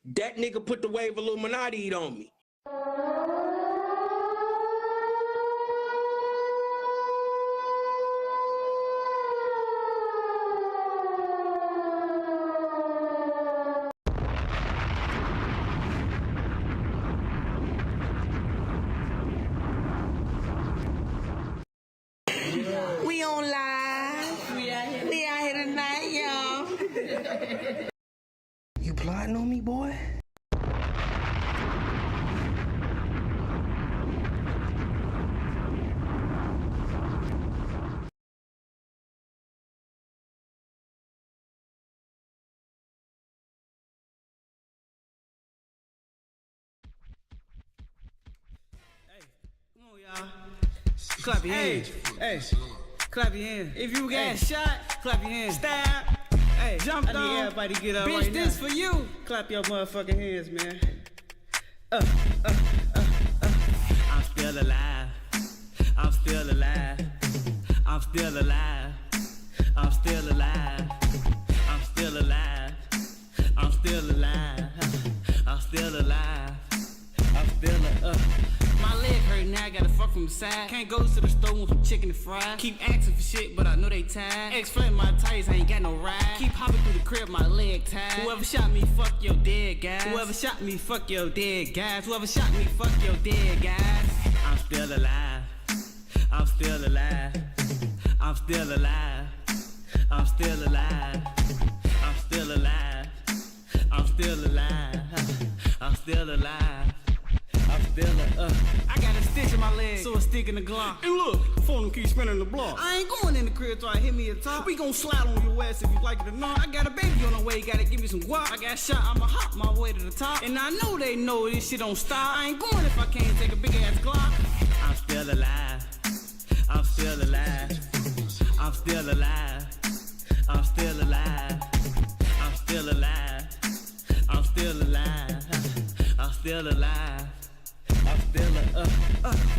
That nigga put the wave Illuminati on me. We on live. We out here tonight, y'all. You plotting on me, boy? Come on, y'all. Clap your hands. Hey, clap your hands. If you got shot, clap your hands. Stab. Hey, jump on. I need everybody to get up. Bitch, right this now. For you. Clap your motherfucking hands, man. I'm still alive. I'm still alive. I'm still alive. I'm still alive. I'm still alive. I'm still alive. I'm still alive. I'm still My leg hurt now, I gotta fuck from the side. Can't go to the store with some chicken and fries. Keep asking for shit, but I know they tired. Explain my tires, I ain't got no ride. Keep hopping through the crib, my leg tied. Whoever shot me, fuck your dead guys. Whoever shot me, fuck your dead guys. Whoever shot me, fuck your dead guys. I'm still alive. I'm still alive. I'm still alive. I'm still alive. I'm still alive. I'm still alive. I'm still alive. I'm still I got a stitch in my leg, so a stick in the Glock. And look, phone keep spinning the block. I ain't going in the crib till I hit me a top. We gon' slide on your ass if you like it or not. I got a baby on the way, gotta give me some guap. I got shot, I'ma hop my way to the top. And I know they know this shit don't stop. I ain't going if I can't take a big ass Glock. I'm still alive. I'm still alive. I'm still alive. I'm still alive. I'm still alive. I'm still alive. I'm still alive. I'm still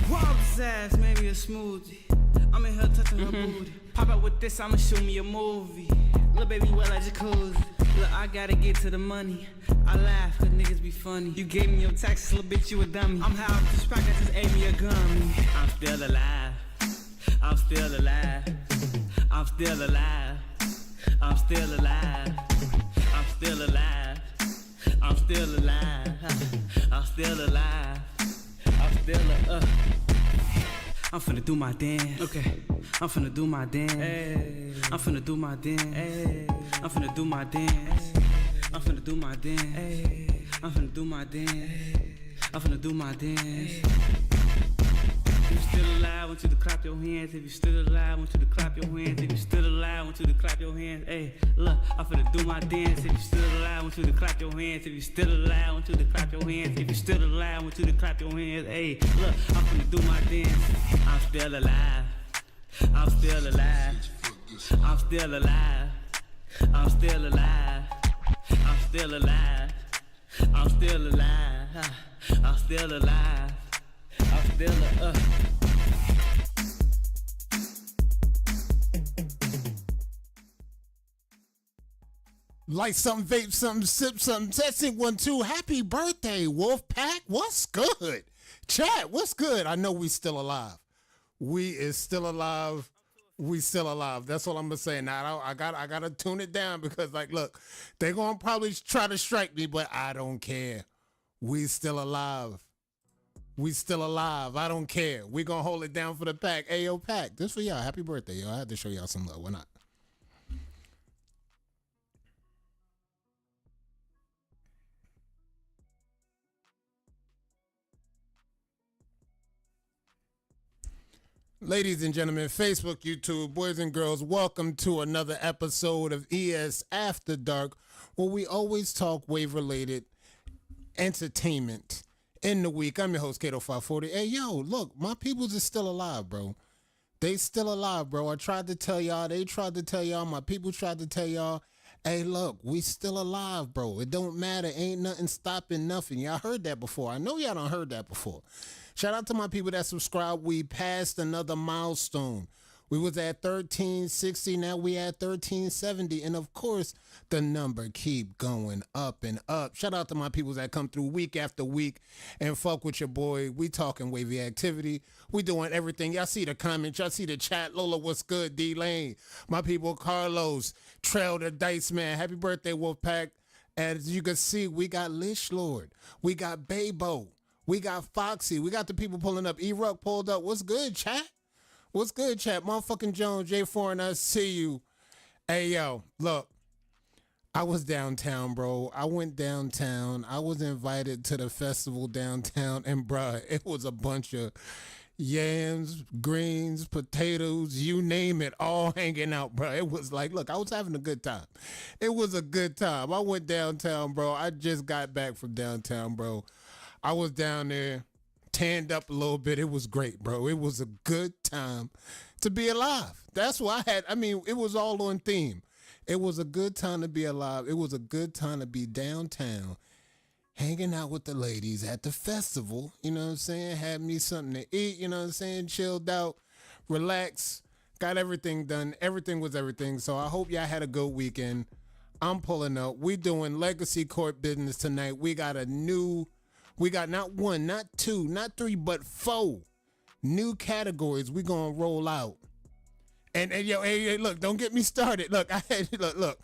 wild ass, maybe a smoothie. I'm in her touching her booty. Pop out with this, I'ma show me a movie. Little baby well like jacuzzi. Look, I gotta get to the money. I laugh, cause niggas be funny. You gave me your taxes, little bitch, you a dummy. I'm high off this pack, I just ate me a gummy. I'm still alive. I'm still alive. I'm still alive. I'm still alive. I'm still alive. I'm still alive. I'm still alive. I'm still I'm finna do my dance. Okay. I'm finna do my dance. Hey. I'm finna do my dance. Hey. I'm finna do my dance. I'm finna do my dance. Hey. I'm finna do my dance. I'm finna do my dance. If you still alive, I want you to clap your hands. If you still alive, I want you to clap your hands. If you still alive, I want you to clap your hands. Hey, look, I'm finna do my dance. If you still alive, I want you to clap your hands. If you still alive, I want you to clap your hands. If you still alive, I want you to clap your hands. Hey, look, I'm finna do my dance. I'm still alive. I'm still alive. I'm still alive. I'm still alive. I'm still alive. I'm still alive. I'm still alive. I'm still Light something, vape something, sip something, testing 1, 2. Happy birthday, Wolfpack. What's good? Chat, what's good? I know we still alive. We is still alive. We still alive. That's all I'm gonna say. Now I gotta tune it down because like look, they're gonna probably try to strike me, but I don't care. We still alive. We still alive. I don't care. We gonna hold it down for the pack. Hey, yo, pack. This for y'all. Happy birthday, yo. I had to show y'all some love. Why not? Ladies and gentlemen, Facebook, YouTube, boys and girls, welcome to another episode of ES After Dark, where we always talk wave-related entertainment in the week. I'm your host, Kato540. Hey, yo, look, my peoples is still alive, bro. They still alive, bro. I tried to tell y'all. They tried to tell y'all. My people tried to tell y'all. Hey, look, we still alive, bro. It don't matter. Ain't nothing stopping nothing. Y'all heard that before. I know y'all done heard that before. Shout out to my people that subscribe. We passed another milestone. We was at 1360, now we at 1370. And of course, the number keep going up and up. Shout out to my peoples that come through week after week and fuck with your boy. We talking wavy activity. We doing everything. Y'all see the comments. Y'all see the chat. Lola, what's good? D-Lane. My people, Carlos, Trail the Dice Man. Happy birthday, Wolfpack. As you can see, we got Lish Lord. We got Baybo. We got Foxy. We got the people pulling up. E-Ruck pulled up. What's good, chat? What's good, chat? Motherfucking Jones, J4, and I see you. Hey, yo, look. I was downtown, bro. I went downtown. I was invited to the festival downtown, and bruh, it was a bunch of yams, greens, potatoes, you name it, all hanging out, bro. It was like, look, I was having a good time. It was a good time. I went downtown, bro. I just got back from downtown, bro. I was down there, tanned up a little bit. It was great, bro. It was a good time to be alive. That's what it was all on theme. It was a good time to be alive. It was a good time to be downtown, hanging out with the ladies at the festival, you know what I'm saying? Had me something to eat, you know what I'm saying? Chilled out, relaxed, got everything done. Everything was everything. So I hope y'all had a good weekend. I'm pulling up. We doing Legacy Court business tonight. We got not one, not two, not three, but 4 new categories we gonna roll out. And yo, hey, look, don't get me started. Look, look.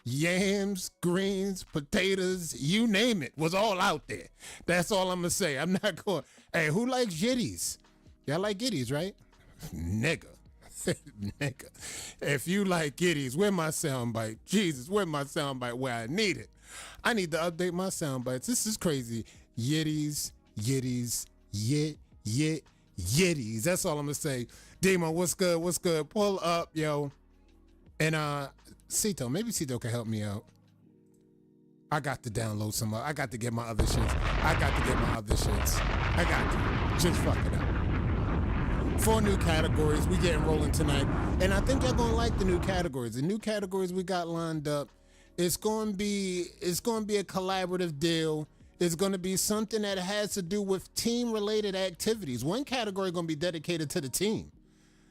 Yams, greens, potatoes, you name it, was all out there. That's all I'm gonna say. I'm not going, hey, who likes Jitties? Y'all like Giddies, right? Nigga. Nigga. If you like Giddies, where my soundbite? Jesus, where my soundbite where I need it? I need to update my soundbites. This is crazy. Yitties, Yitties. That's all I'm gonna say. Demo, what's good? What's good? Pull up, yo. And Cito, maybe Cito can help me out. I got to download some. I got to get my other shits. I got to. Just fuck it up. 4 new categories. We getting rolling tonight. And I think y'all gonna like the new categories. The new categories we got lined up. It's gonna be a collaborative deal. It's going to be something that has to do with team-related activities. One category going to be dedicated to the team.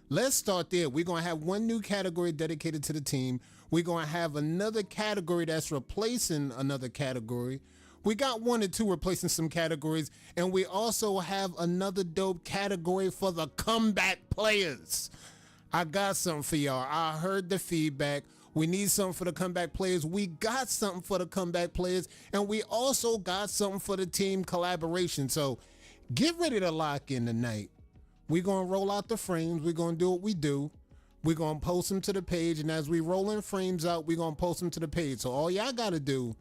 Let's start there. We're going to have one new category dedicated to the team. We're going to have another category that's replacing another category. We got 1 or 2 replacing some categories. And we also have another dope category for the comeback players. I got something for y'all. I heard the feedback. We need something for the comeback players. We got something for the comeback players. And we also got something for the team collaboration. So get ready to lock in tonight. We're going to roll out the frames. We're going to do what we do. We're going to post them to the page. And as we rolling frames out, we're going to post them to the page. So all y'all got to do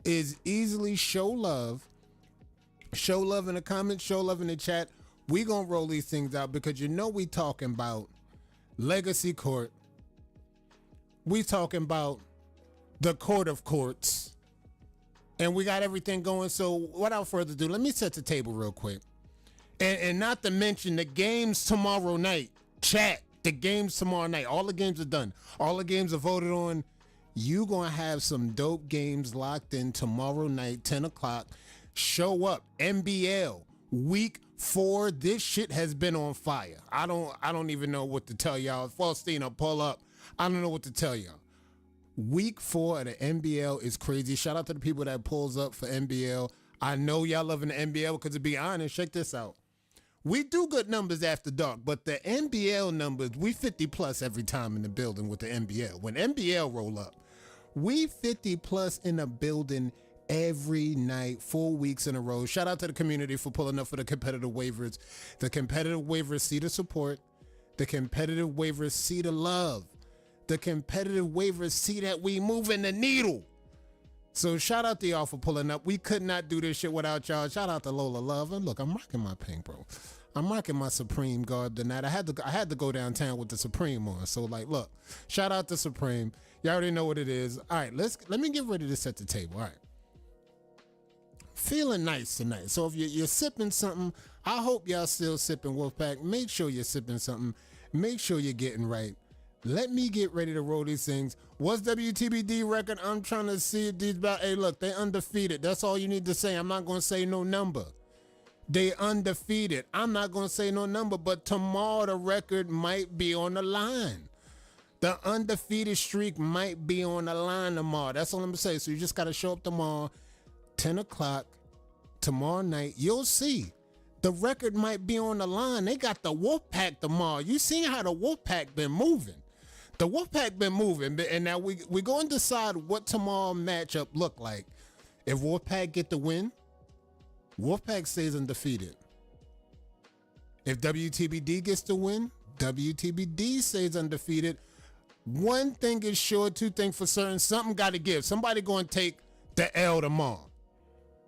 is easily show love. Show love in the comments. Show love in the chat. We're going to roll these things out because you know we talking about Legacy Court. We talking about the Court of Courts. And we got everything going. So without further ado, let me set the table real quick. And not to mention the games tomorrow night. Chat, the games tomorrow night. All the games are done. All the games are voted on. You gonna have some dope games locked in tomorrow night, 10 o'clock. Show up. NBL, week 4. This shit has been on fire. I don't even know what to tell y'all. Faustino, pull up. I don't know what to tell y'all. Week 4 of the NBL is crazy. Shout out to the people that pulls up for NBL. I know y'all loving the NBL because to be honest, check this out. We do good numbers after dark, but the NBL numbers, we 50 plus every time in the building with the NBL. When NBL roll up, we 50 plus in the building every night, 4 weeks in a row. Shout out to the community for pulling up for the competitive waivers. The competitive waivers see the support. The competitive waivers see the love. The competitive waivers see that we moving the needle. So shout out to y'all for pulling up. We could not do this shit without y'all. Shout out to Lola Love. And look, I'm rocking my pink, bro. I'm rocking my Supreme garb tonight. I had to go downtown with the Supreme on. So like, look, shout out to Supreme. Y'all already know what it is. All right, let me get ready to set the table. All right. Feeling nice tonight. So if you're sipping something, I hope y'all still sipping Wolfpack. Make sure you're sipping something. Make sure you're getting right. Let me get ready to roll these things. What's WTBD record? I'm trying to see these about. Hey, look, they undefeated. That's all you need to say. I'm not going to say no number. They undefeated. I'm not going to say no number, but tomorrow the record might be on the line. The undefeated streak might be on the line tomorrow. That's all I'm going to say. So you just got to show up tomorrow, 10 o'clock, tomorrow night. You'll see. The record might be on the line. They got the Wolfpack tomorrow. You seen how the Wolfpack been moving. The Wolfpack been moving. And now we going to decide what tomorrow matchup look like. If Wolfpack get the win, Wolfpack stays undefeated. If WTBD gets the win, WTBD stays undefeated. One thing is sure, two things for certain. Something got to give. Somebody going to take the L tomorrow.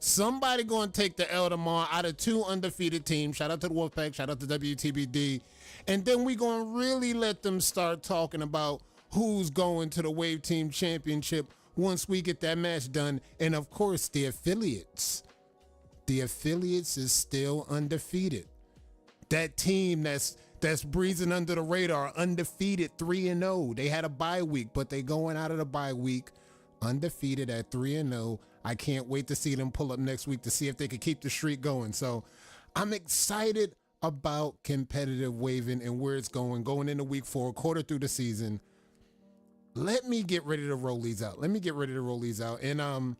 Somebody going to take the L tomorrow out of two undefeated teams. Shout out to the Wolfpack. Shout out to WTBD. And then we going to really let them start talking about who's going to the Wave Team Championship once we get that match done. And, of course, the affiliates. The affiliates is still undefeated. That team that's breezing under the radar, undefeated 3-0. They had a bye week, but they going out of the bye week undefeated at 3-0. I can't wait to see them pull up next week to see if they can keep the streak going. So I'm excited about competitive waving and where it's going into week 4, quarter through the season. Let me get ready to roll these out. And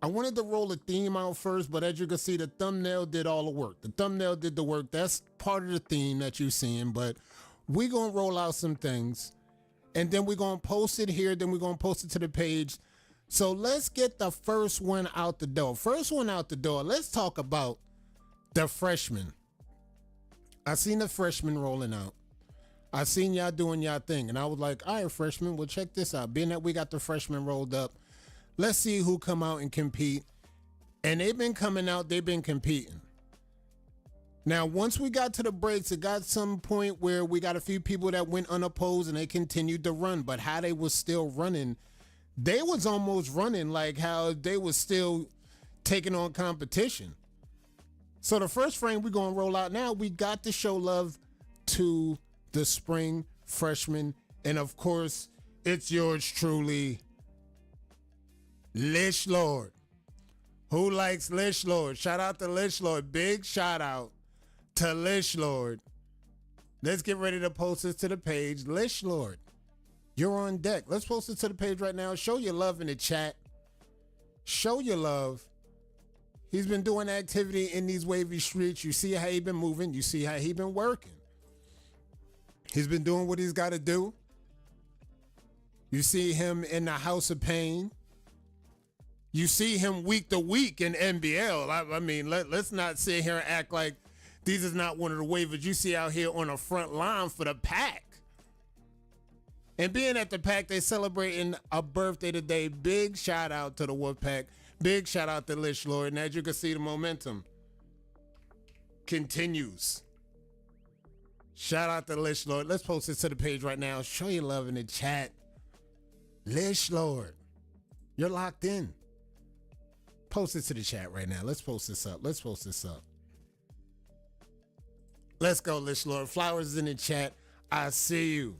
I wanted to roll a theme out first, but as you can see, the thumbnail did all the work. That's part of the theme that you're seeing, but we're going to roll out some things, and then we're going to post it here, then we're going to post it to the page. So let's get the first one out the door. Let's talk about the freshmen. I seen the freshmen rolling out. I seen y'all doing y'all thing, and I was like, all right, freshmen, well, check this out. Being that we got the freshmen rolled up, let's see who come out and compete. And they've been coming out, they've been competing. Now, once we got to the breaks, it got some point where we got a few people that went unopposed and they continued to run, but how they was still running, they was almost running like how they was still taking on competition. So the first frame we're going to roll out now, we got to show love to the spring freshmen. And of course, it's yours truly, Lish Lord. Who likes Lish Lord? Shout out to Lish Lord. Big shout out to Lish Lord. Let's get ready to post this to the page. Lish Lord, you're on deck. Let's post it to the page right now. Show your love in the chat. Show your love. He's been doing activity in these wavy streets. You see how he been moving. You see how he been working. He's been doing what he's got to do. You see him in the House of Pain. You see him week to week in NBL. I mean, let's not sit here and act like these is not one of the waivers you see out here on the front line for the Pack. And being at the Pack, they celebrating a birthday today. Big shout out to the Wolfpack. Big shout out to Lish Lord. And as you can see, the momentum continues. Shout out to Lish Lord. Let's post this to the page right now. Show your love in the chat. Lish Lord, you're locked in. Post it to the chat right now. Let's post this up. Let's go, Lish Lord. Flowers in the chat. I see you.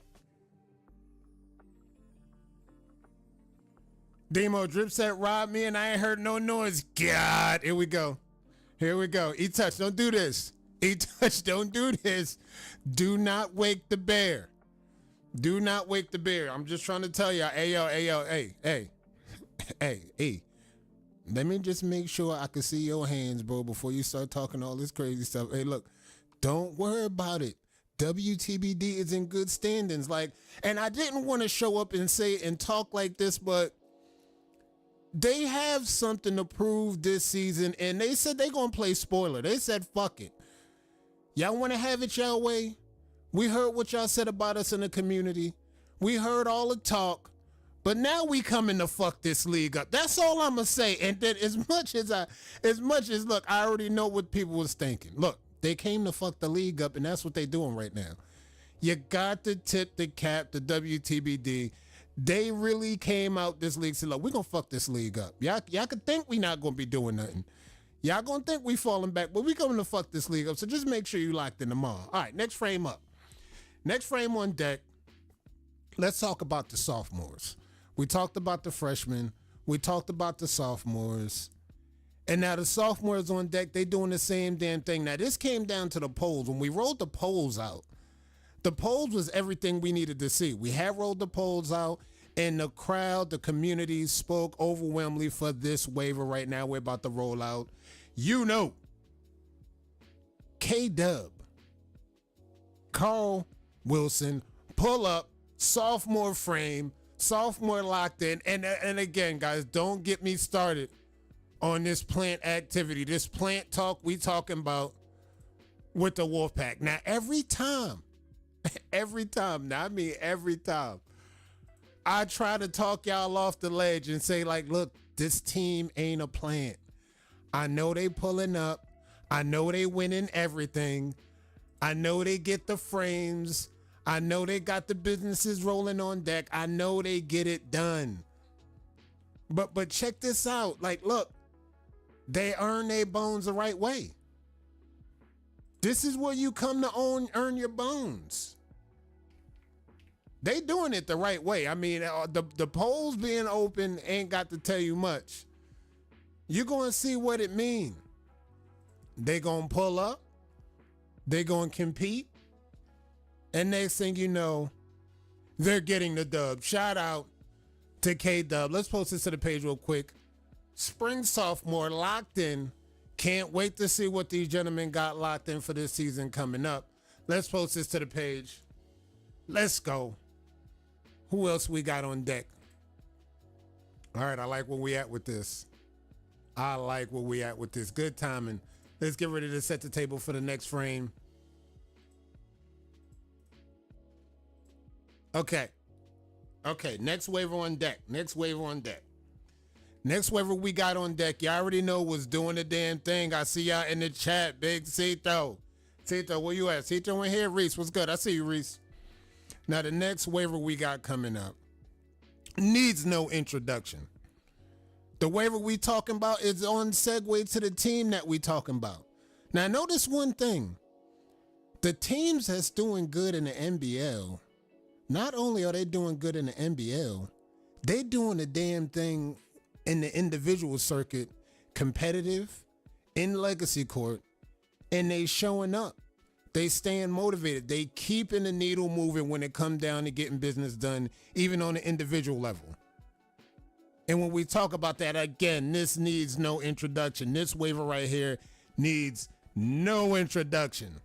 Demo drip set robbed me and I ain't heard no noise. God, here we go. E-Touch, don't do this. E-Touch, don't do this. Do not wake the bear. I'm just trying to tell y'all, hey. Let me just make sure I can see your hands, bro, before you start talking all this crazy stuff. Hey, look, don't worry about it. WTBD is in good standings. And I didn't want to show up and say and talk like this, but they have something to prove this season, and they said they're going to play spoiler. They said, fuck it. Y'all want to have it y'all way? We heard what y'all said about us in the community. We heard all the talk, but now we coming to fuck this league up. That's all I'm going to say. And then as much as look, I already know what people was thinking. Look, they came to fuck the league up, and that's what they doing right now. You got to tip the cap to WTBD. They really came out this league and said, look, we're going to fuck this league up. Y'all could think we not going to be doing nothing. Y'all going to think we falling back, but we coming to fuck this league up. So just make sure you locked in tomorrow. All right, next frame up. Next frame on deck. Let's talk about the sophomores. We talked about the freshmen. We talked about the sophomores. And now the sophomores on deck, they doing the same damn thing. Now this came down to the polls. When we rolled the polls out, the polls was everything we needed to see. We had rolled the polls out, and the crowd, the community spoke overwhelmingly for this waiver right now we're about to roll out. You know, K-Dub, Carl Wilson, pull up, sophomore frame, sophomore locked in. And again, guys, don't get me started on this plant activity, this plant talk we talking about with the Wolfpack. Now, every time, I try to talk y'all off the ledge and say, like, look, this team ain't a plant. I know they pulling up. I know they winning everything. I know they get the frames. I know they got the businesses rolling on deck. I know they get it done. But check this out. Like, look, they earn their bones the right way. This is where you come to earn your bones. They doing it the right way. I mean, the polls being open ain't got to tell you much. You're going to see what it means. They going to pull up. They going to compete. And next thing you know, they're getting the dub. Shout out to K-Dub. Let's post this to the page real quick. Spring sophomore locked in. Can't wait to see what these gentlemen got locked in for this season coming up. Let's post this to the page. Let's go. Who else we got on deck? All right, I like where we at with this. Good timing. Let's get ready to set the table for the next frame. Okay, next waiver on deck. Next waiver we got on deck, y'all already know was doing the damn thing. I see y'all in the chat. Big Cito, where you at? Cito in here? Reese, what's good? I see you, Reese. Now, the next waiver we got coming up needs no introduction. The waiver we talking about is on segue to the team that we talking about. Now, notice one thing. The teams that's doing good in the NBL, not only are they doing good in the NBL, they doing the damn thing in the individual circuit, competitive, in legacy court, and they showing up. They staying motivated. They keeping the needle moving when it come down to getting business done, even on the individual level. And when we talk about that, again, this needs no introduction. This waiver right here needs no introduction.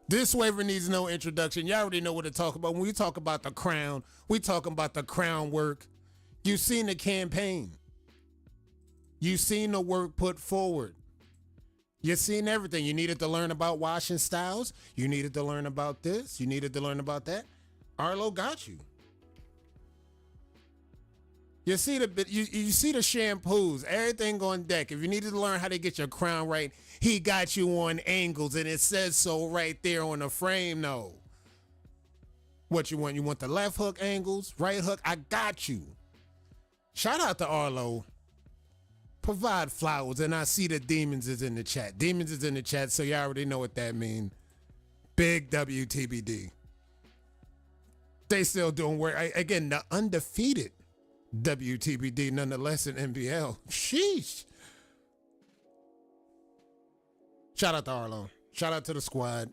This waiver needs no introduction. You already know what to talk about. When we talk about the crown, we talking about the crown work. You've seen the campaign. You've seen the work put forward. You've seen everything. You needed to learn about washing styles. You needed to learn about this. You needed to learn about that. Arlo got you. You see you see the shampoos, everything on deck. If you needed to learn how to get your crown right, he got you on angles, and it says so right there on the frame. No. What you want? You want the left hook angles, right hook? I got you. Shout out to Arlo. Provide flowers, and I see the Demons is in the chat. Demons is in the chat, so you already know what that means. Big WTBD. They still doing work. Again, the undefeated WTBD, nonetheless, in NBL. Sheesh. Shout out to Arlo. Shout out to the squad.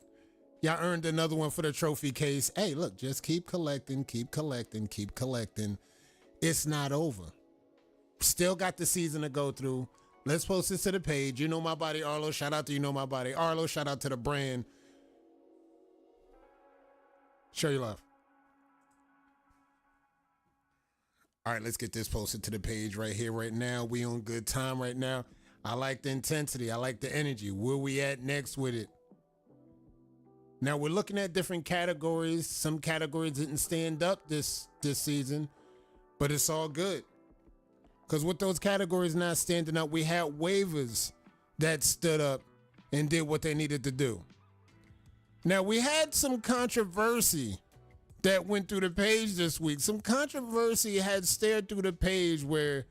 Y'all earned another one for the trophy case. Hey, look, just keep collecting. It's not over. Still got the season to go through. Let's post this to the page. You know my body, Arlo. Shout out to You Know My Body. Arlo, shout out to the brand. Show your love. All right, let's get this posted to the page right here, right now. We on good time right now. I like the intensity. I like the energy. Where we at next with it? Now, we're looking at different categories. Some categories didn't stand up this season, but it's all good. Because with those categories not standing up, we had waivers that stood up and did what they needed to do. Now, we had some controversy that went through the page this week. Some controversy had stared through the page where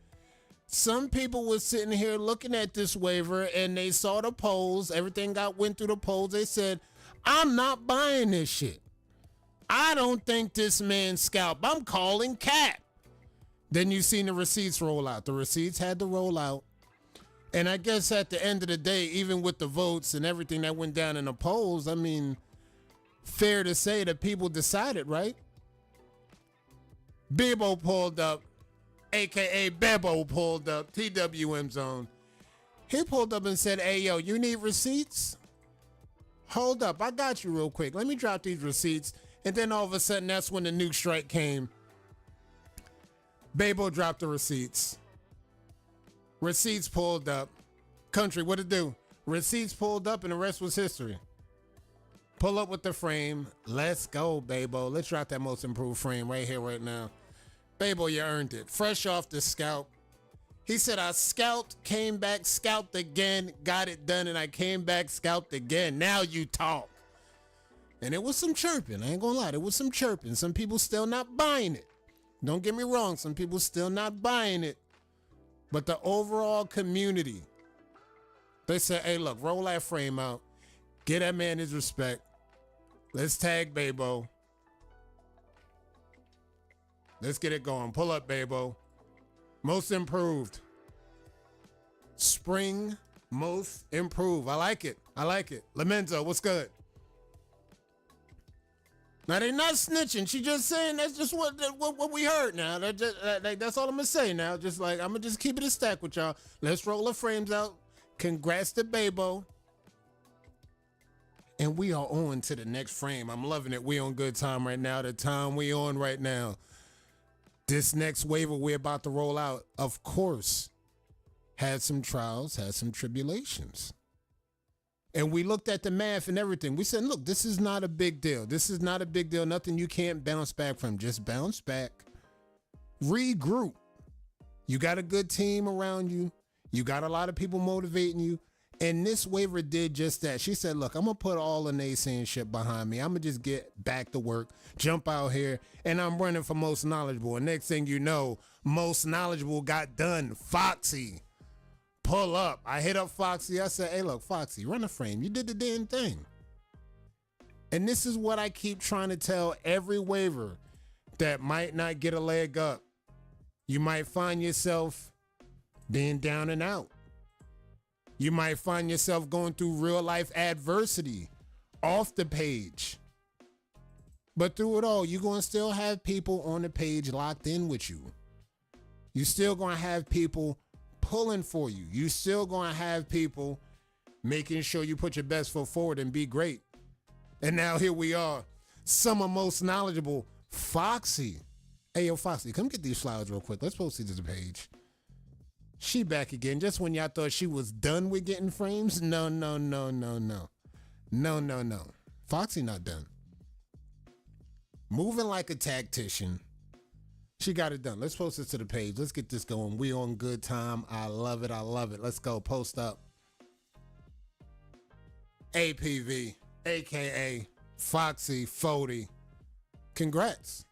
some people were sitting here looking at this waiver and they saw the polls. Everything went through the polls. They said, I'm not buying this shit. I don't think this man's scalp. I'm calling cap. Then you seen the receipts roll out. The receipts had to roll out And I guess at the end of the day, even with the votes and everything that went down in the polls, I mean, fair to say that people decided, right? Bebo pulled up, aka Bebo pulled up, TWM zone. He pulled up and said, hey, yo, you need receipts? Hold up, I got you real quick. Let me drop these receipts. And then all of a sudden, that's when the nuke strike came. Bebo dropped the receipts. Receipts pulled up. Country, what it do? Receipts pulled up and the rest was history. Pull up with the frame. Let's go, Bebo. Let's drop that most improved frame right here, right now. Bebo, you earned it. Fresh off the scalp. He said, I scalped, came back, scalped again, got it done, and I came back, scalped again. Now you talk. And it was some chirping. I ain't gonna lie. There was some chirping. Some people still not buying it. Don't get me wrong. Some people still not buying it. But the overall community, they said, hey, look, roll that frame out. Get that man his respect. Let's tag Bebo. Let's get it going. Pull up, Bebo. Most improved. Spring most improved. I like it. I like it. Lamento, what's good? Now they not snitching. She just saying that's just what we heard. Now that's all I'm gonna say. Now, just like I'm gonna just keep it a stack with y'all. Let's roll the frames out. Congrats to Bebo. And we are on to the next frame. I'm loving it. We on good time right now. The time we on right now. This next waiver we're about to roll out, of course, had some trials, had some tribulations. And we looked at the math and everything. We said, look, this is not a big deal. This is not a big deal. Nothing you can't bounce back from. Just bounce back. Regroup. You got a good team around you. You got a lot of people motivating you. And this waiver did just that. She said, look, I'm going to put all the naysaying shit behind me. I'm going to just get back to work, jump out here, and I'm running for most knowledgeable. And next thing you know, most knowledgeable got done. Foxy. Pull up. I hit up Foxy. I said, hey, look, Foxy, run a frame. You did the damn thing. And this is what I keep trying to tell every waiver that might not get a leg up. You might find yourself being down and out. You might find yourself going through real life adversity off the page. But through it all, you're going to still have people on the page locked in with you. You're still going to have people pulling for you. You're still going to have people making sure you put your best foot forward and be great. And now here we are. Some most knowledgeable, Foxy. Hey, yo, Foxy, come get these flowers real quick. Let's post these to the page. She back again, just when y'all thought she was done with getting frames. No. Foxy not done. Moving like a tactician. She got it done. Let's post this to the page. Let's get this going. We on good time. I love it. I love it. Let's go. Post up. APV, AKA Foxy Fody. Congrats.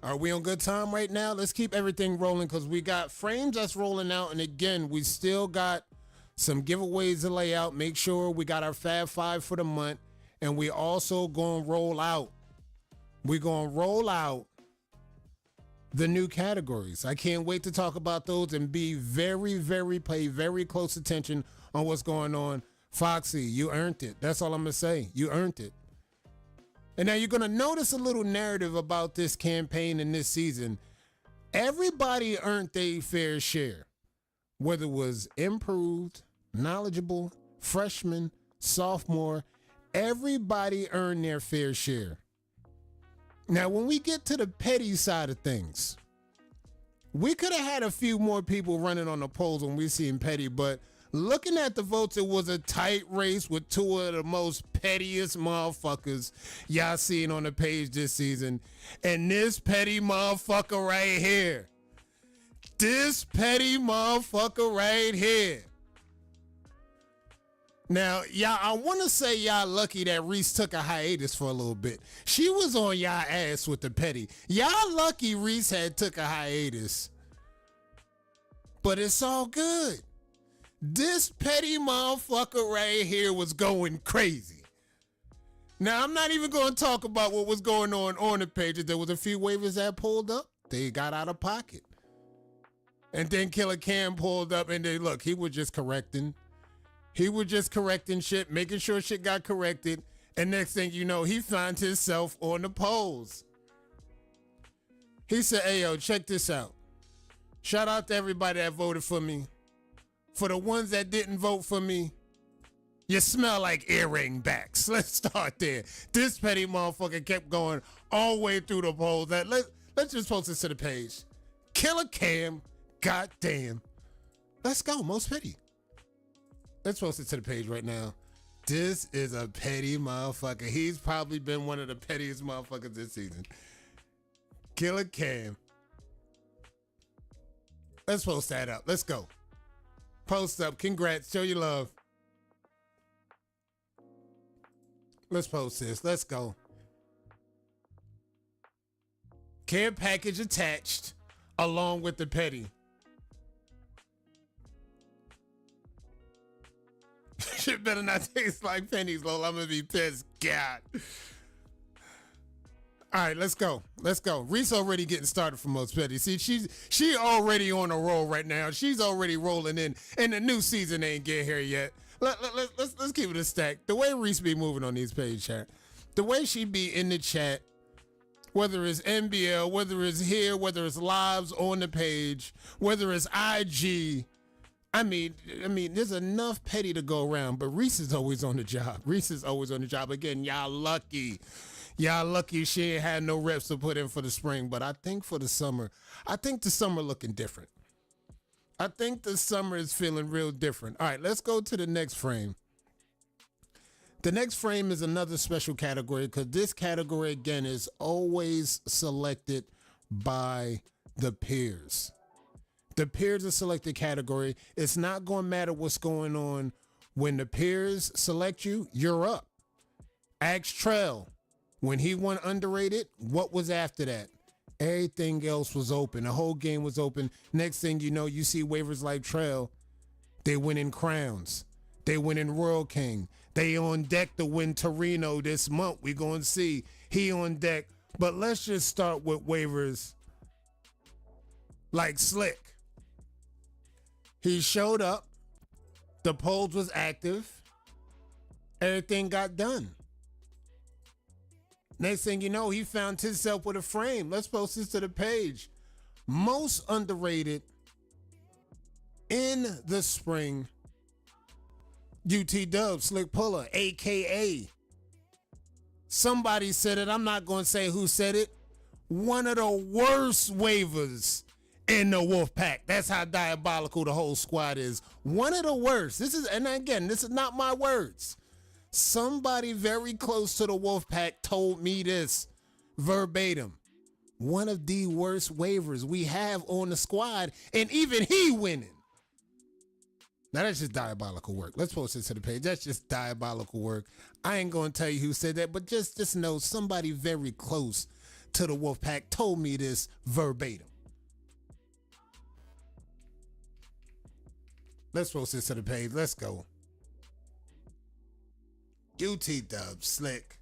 Are we on good time right now? Let's keep everything rolling because we got frames that's rolling out. And again, we still got some giveaways to lay out. Make sure we got our Fab Five for the month. And we also going to roll out. We're going to roll out the new categories. I can't wait to talk about those and be pay very close attention on what's going on. Foxy, you earned it. That's all I'm going to say. You earned it. And now you're going to notice a little narrative about this campaign and this season. Everybody earned their fair share, whether it was improved, knowledgeable, freshman, sophomore. Everybody earned their fair share. Now, when we get to the petty side of things, we could have had a few more people running on the polls when we seen petty, but looking at the votes, it was a tight race with two of the most pettiest motherfuckers y'all seen on the page this season. And this petty motherfucker right here. This petty motherfucker right here. Now, y'all, I want to say y'all lucky that Reese took a hiatus for a little bit. She was on y'all ass with the petty. Y'all lucky Reese had took a hiatus. But it's all good. This petty motherfucker right here was going crazy. Now, I'm not even going to talk about what was going on the pages. There was a few waivers that pulled up. They got out of pocket. And then Killer Cam pulled up and they look, he was just correcting. He was just correcting shit, making sure shit got corrected. And next thing you know, he finds himself on the polls. He said, hey, yo, check this out. Shout out to everybody that voted for me. For the ones that didn't vote for me, you smell like earring backs. Let's start there. This petty motherfucker kept going all the way through the polls. Let's just post this to the page. Killer Cam, goddamn. Let's go, most petty. Let's post it to the page right now. This is a petty motherfucker. He's probably been one of the pettiest motherfuckers this season. Killer Cam. Let's post that up. Let's go. Post up. Congrats. Show your love. Let's post this. Let's go. Care package attached along with the petty. Shit better not taste like pennies, Lola. I'm gonna be pissed. God. All right, let's go. Let's go. Reese already getting started for Most Petty. See, she already on a roll right now. She's already rolling in, and the new season ain't get here yet. Let's keep it a stack. The way Reese be moving on these page chat, the way she be in the chat, whether it's NBL, whether it's here, whether it's lives on the page, whether it's IG. I mean, there's enough petty to go around, but Reese is always on the job. Reese is always on the job. Again, y'all lucky. Y'all lucky she ain't had no reps to put in for the spring, but I think for the summer, I think the summer looking different. I think the summer is feeling real different. All right, let's go to the next frame. The next frame is another special category because this category, again, is always selected by the peers. The peers are selected category. It's not going to matter what's going on. When the peers select you, you're up. Ask Trell. When he won underrated, what was after that? Everything else was open. The whole game was open. Next thing you know, you see waivers like Trell. They win in crowns. They win in Royal King. They on deck to win Torino this month. We going to see. He on deck. But let's just start with waivers like Slick. He showed up. The polls was active. Everything got done. Next thing you know, he found himself with a frame. Let's post this to the page. Most underrated in the spring, UT Dub, Slick Puller, AKA. Somebody said it. I'm not going to say who said it. One of the worst waivers in the Wolfpack. That's how diabolical the whole squad is. One of the worst. This is, and again, this is not my words. Somebody very close to the Wolfpack told me this verbatim. One of the worst waivers we have on the squad, and even he winning. Now that's just diabolical work. Let's post it to the page. That's just diabolical work. I ain't gonna tell you who said that, but just know somebody very close to the Wolfpack told me this verbatim. Let's post this to the page. Let's go. UT Dub, Slick.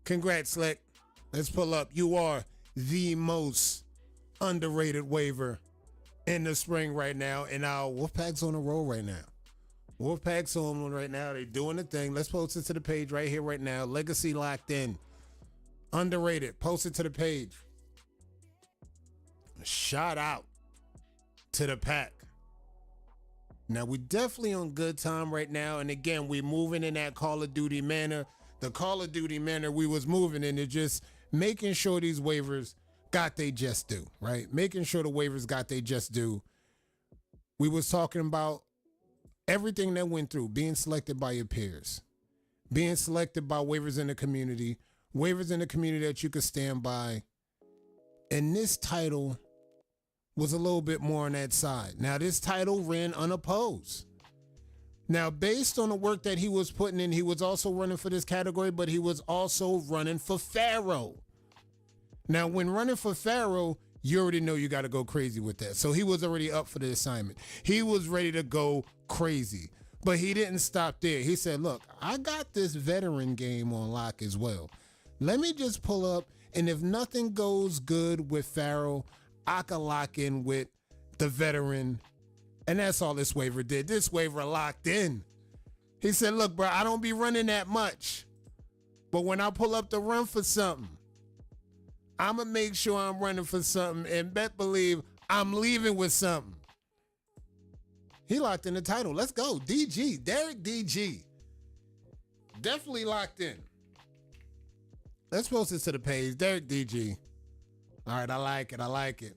Congrats, Slick. Let's pull up. You are the most underrated waiver in the spring right now. And our Wolfpack's on a roll right now. Wolfpack's on one right now. They're doing the thing. Let's post it to the page right here, right now. Legacy locked in. Underrated. Post it to the page. Shout out to the pack. Now, we definitely on good time right now. And again, we moving in that Call of Duty manner. The Call of Duty manner we was moving in is just making sure these waivers got they just due, right? Making sure the waivers got they just due. We was talking about everything that went through, being selected by your peers, being selected by waivers in the community that you could stand by. And this title was a little bit more on that side. Now, this title ran unopposed. Now, based on the work that he was putting in, he was also running for this category, but he was also running for Pharaoh. Now, when running for Pharaoh, you already know you got to go crazy with that. So he was already up for the assignment. He was ready to go crazy, but he didn't stop there. He said, look, I got this veteran game on lock as well. Let me just pull up And if nothing goes good with Farrell, I can lock in with the veteran. And that's all this waiver did. This waiver locked in. He said, look, bro, I don't be running that much. But when I pull up to run for something, I'm going to make sure I'm running for something and bet believe I'm leaving with something. He locked in the title. Let's go. DG, Derek DG. Definitely locked in. Let's post this to the page. Derek DG. All right, I like it. I like it.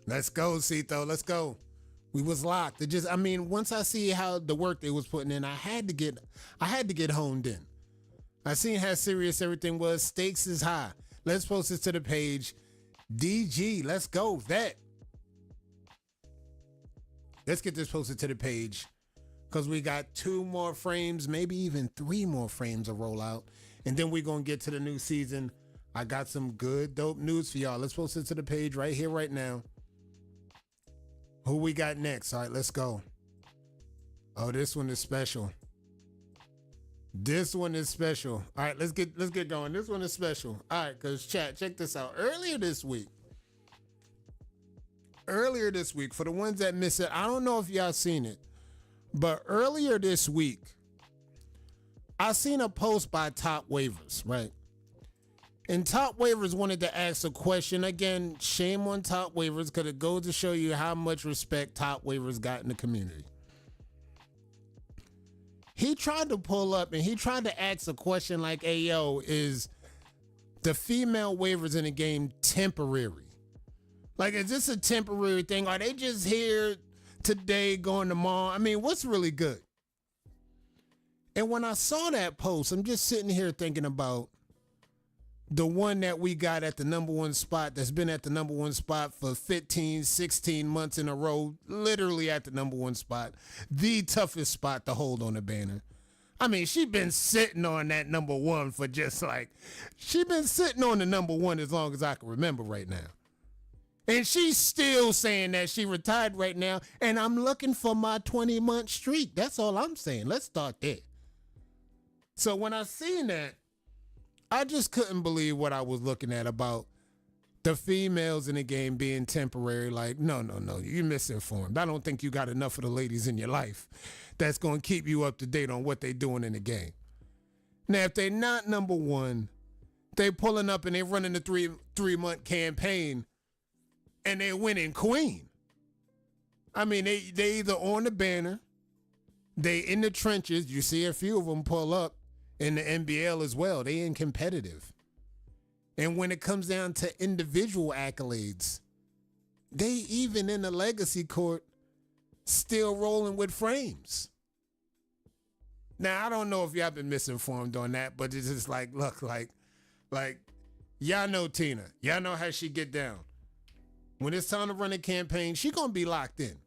Let's go, Cito. Let's go. We was locked. It just, I mean, once I see how the work they was putting in, I had to get honed in. I seen how serious everything was. Stakes is high. Let's post this to the page. DG, let's go. Vet. Let's get this posted to the page because we got 2 more frames, maybe even 3 more frames to roll out. And then we're going to get to the new season. I got some good, dope news for y'all. Let's post it to the page right here, right now. Who we got next? All right, let's go. Oh, this one is special. This one is special. All right, let's get going. This one is special. All right, because chat, check this out. Earlier this week, for the ones that missed it, I don't know if y'all seen it, but earlier this week, I seen a post by Top Waivers, right? And Top Waivers wanted to ask a question. Again, shame on Top Waivers because it goes to show you how much respect Top Waivers got in the community. He tried to pull up and he tried to ask a question like, hey, yo, is the female waivers in the game temporary? Like, is this a temporary thing? Are they just here today, going tomorrow? I mean, what's really good? And when I saw that post, I'm just sitting here thinking about the one that we got at the number 1 spot that's been at the number 1 spot for 15, 16 months in a row, literally at the number 1 spot, the toughest spot to hold on the banner. I mean, she been sitting on that number 1 for just like, she been sitting on the number 1 as long as I can remember right now. And she's still saying that she retired right now, and I'm looking for my 20-month streak. That's all I'm saying. Let's start there. So when I seen that, I just couldn't believe what I was looking at about the females in the game being temporary. Like, no, you're misinformed. I don't think you got enough of the ladies in your life that's going to keep you up to date on what they doing in the game. Now, if they're not number 1, they pulling up and they running the three-month campaign and they winning queen. I mean, they either on the banner, they in the trenches. You see a few of them pull up in the NBL as well. They in competitive. And when it comes down to individual accolades, they even in the legacy court still rolling with frames. Now, I don't know if y'all been misinformed on that, but it's just like, look, like y'all know Tina. Y'all know how she get down. When it's time to run a campaign, she gonna be locked in.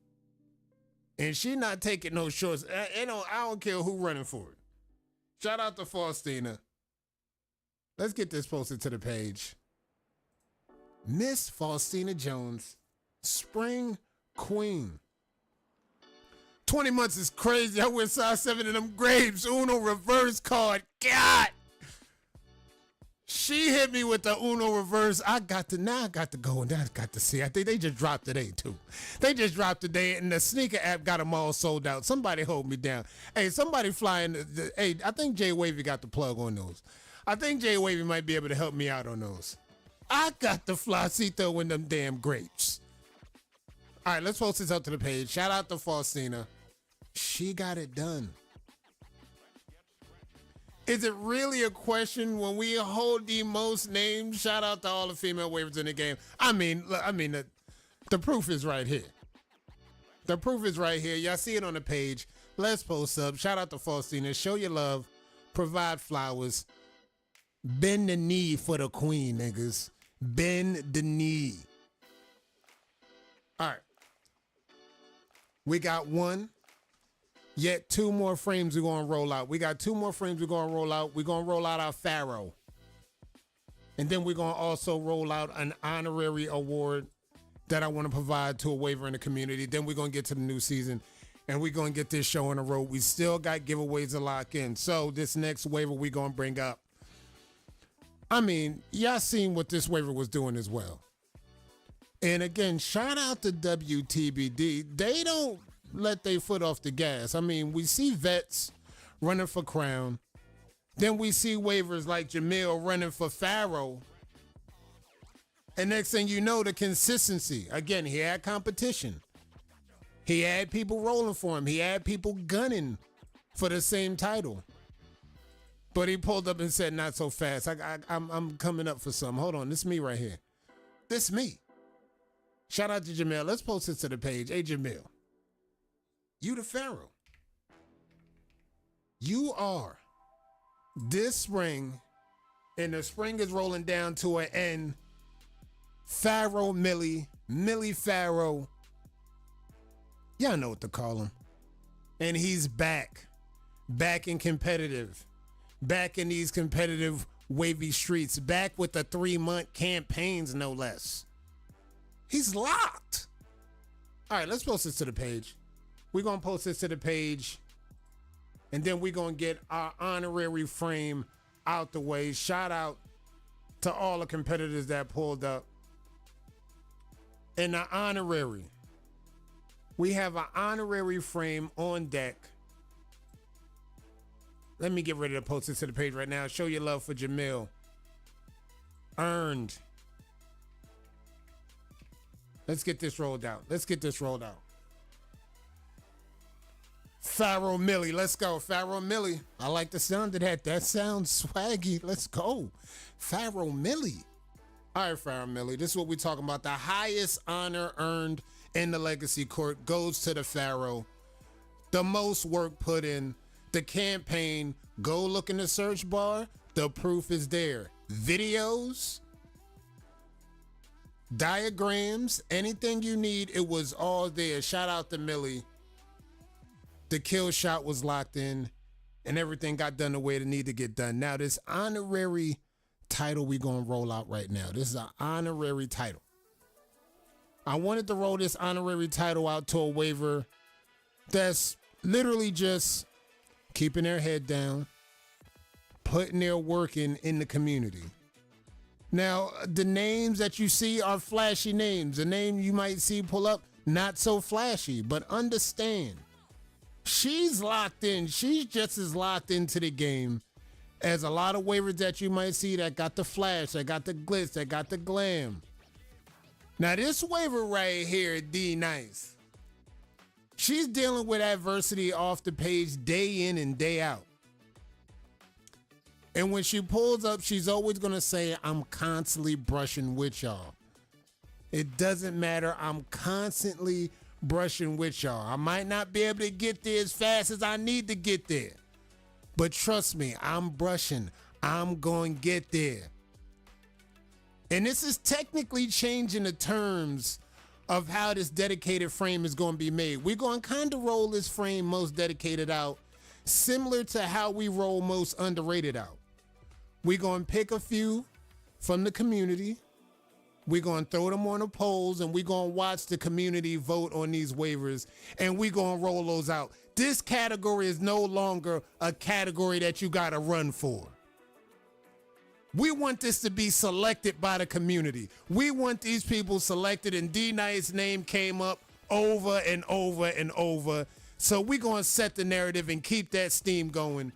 And she not taking no shorts. I don't care who running for it. Shout out to Faustina. Let's get this posted to the page. Miss Faustina Jones, Spring Queen. 20 months is crazy. I went size 7 of them grapes. Uno reverse card. God. She hit me with the Uno reverse. I got to go and I got to see. I think they just dropped today too. They just dropped today and the sneaker app got them all sold out. Somebody hold me down. Hey, somebody flying. Hey, I think Jay Wavy got the plug on those. I think Jay Wavy might be able to help me out on those. I got the Flacito in them damn grapes. All right, let's post this up to the page. Shout out to Faustina. She got it done. Is it really a question when we hold the most names? Shout out to all the female waivers in the game. I mean, the proof is right here. The proof is right here. Y'all see it on the page. Let's post up. Shout out to Faustina. Show your love. Provide flowers. Bend the knee for the queen, niggas. Bend the knee. All right. We got 1. Yet 2 more frames we're going to roll out. We got 2 more frames we're going to roll out. We're going to roll out our Pharaoh. And then we're going to also roll out an honorary award that I want to provide to a waiver in the community. Then we're going to get to the new season and we're going to get this show on the road. We still got giveaways to lock in. So this next waiver we're going to bring up. I mean, y'all seen what this waiver was doing as well. And again, shout out to WTBD. They don't let their foot off the gas. I mean, we see vets running for Crown. Then we see waivers like Jamil running for Pharaoh. And next thing you know, the consistency. Again, he had competition. He had people rolling for him. He had people gunning for the same title. But he pulled up and said, not so fast. I'm coming up for something. Hold on, this is me right here. This me. Shout out to Jamil. Let's post this to the page. Hey, Jamil. You the Pharaoh. You are this spring, and the spring is rolling down to an end. Pharaoh Millie Pharaoh. Y'all know what to call him. And he's back in competitive, back in these competitive wavy streets, back with the 3-month campaigns, no less. He's locked. All right, let's post this to the page. We're going to post this to the page, and then we're going to get our honorary frame out the way. Shout out to all the competitors that pulled up. And the honorary. We have an honorary frame on deck. Let me get ready to post this to the page right now. Show your love for Jamil. Earned. Let's get this rolled out. Pharaoh Millie. Let's go. Pharaoh Millie. I like the sound of that. That sounds swaggy. Let's go. Pharaoh Millie. All right, Pharaoh Millie. This is what we're talking about. The highest honor earned in the legacy court goes to the Pharaoh. The most work put in. The campaign. Go look in the search bar. The proof is there. Videos. Diagrams. Anything you need. It was all there. Shout out to Millie. The kill shot was locked in, and everything got done the way it needed to get done. Now, this honorary title we gonna roll out right now. This is an honorary title. I wanted to roll this honorary title out to a waiver that's literally just keeping their head down, putting their work in the community. Now, the names that you see are flashy names. The name you might see pull up, not so flashy, but understand. She's locked in. She's just as locked into the game as a lot of waivers that you might see that got the flash, that got the glitz, that got the glam. Now this waiver right here, D Nice, she's dealing with adversity off the page day in and day out. And when she pulls up, she's always gonna say, I'm constantly brushing with y'all. It doesn't matter, I'm constantly brushing with y'all. I might not be able to get there as fast as I need to get there, but trust me, I'm brushing. I'm going to get there. And this is technically changing the terms of how this dedicated frame is going to be made. We're going to kind of roll this frame most dedicated out similar to how we roll most underrated out. We're going to pick a few from the community. We're going to throw them on the polls, and we're going to watch the community vote on these waivers, and we're going to roll those out. This category is no longer a category that you got to run for. We want this to be selected by the community. We want these people selected, and D-Night's name came up over and over and over. So we're going to set the narrative and keep that steam going.